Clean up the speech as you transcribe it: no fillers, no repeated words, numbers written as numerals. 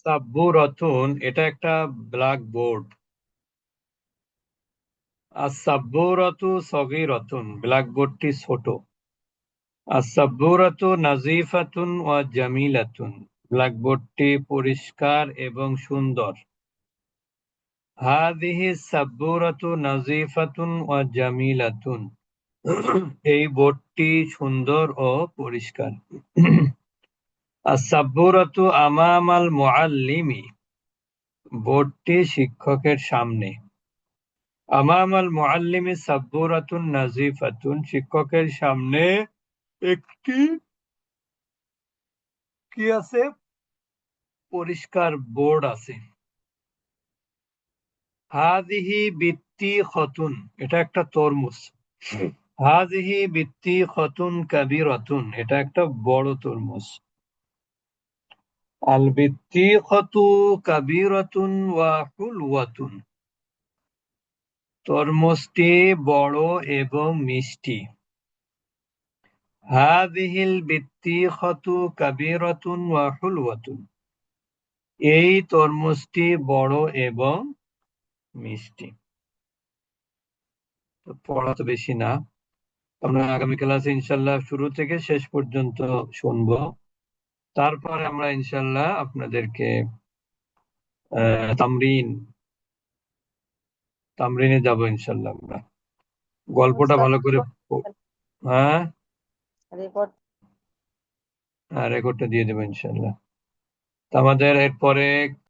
সাব্বুরাতুন এটা একটা black board. আস-সাব্বুরাতু সগীরাতুন, black বোর্ডটি ছোট। আস-সাব্বুরাতু নাযীফাতুন ওয়া জামিলাতুন, ব্ল্যাক বোর্ডটি পরিষ্কার এবং সুন্দর। হাযিহি সাব্বুরাতু নাযীফাতুন ওয়া জামিলাতুন, এই বোর্ডটি সুন্দর ও পরিষ্কার। আস-সাব্বুরাতু আমামাল মুআল্লিমি, বোর্ডটি শিক্ষকের সামনে। আমামাল মুআল্লিমি সাব্বুরাতুন নাযীফাতুন, শিক্ষকের সামনে একটি কি আছে? পরিষ্কার বোর্ড আছে। হাযিহি বিত্তিখাতুন, এটা একটা তরমুজ। হাযিহি বিত্তিখাতুন কাবীরাতুন, এটা একটা বড় তরমুজ। আল বিত্তিখাতু কাবীরাতুন ওয়া হুলওয়াতুন, তরমুজটি বড় এবং মিষ্টি। হাযিহিল বিত্তিখাতু কাবীরাতুন ওয়া হুলওয়াতুন, এই তরমুজটি বড় এবং মিষ্টি। তো পড়া তো বেশি না, আমরা আগামী ক্লাসে ইনশাল্লাহ শুরু থেকে শেষ পর্যন্ত শুনবো। তারপরে আমরা ইনশাল্লাহ আপনাদেরকে তামরিন তামরিনে যাব ইনশাল্লাহ। আমরা গল্পটা উস্তাদ ভালো করে হ্যাঁ, রেকর্ড রেকর্ডটা দিয়ে দেবো ইনশাল্লাহ। তো আমাদের এরপরে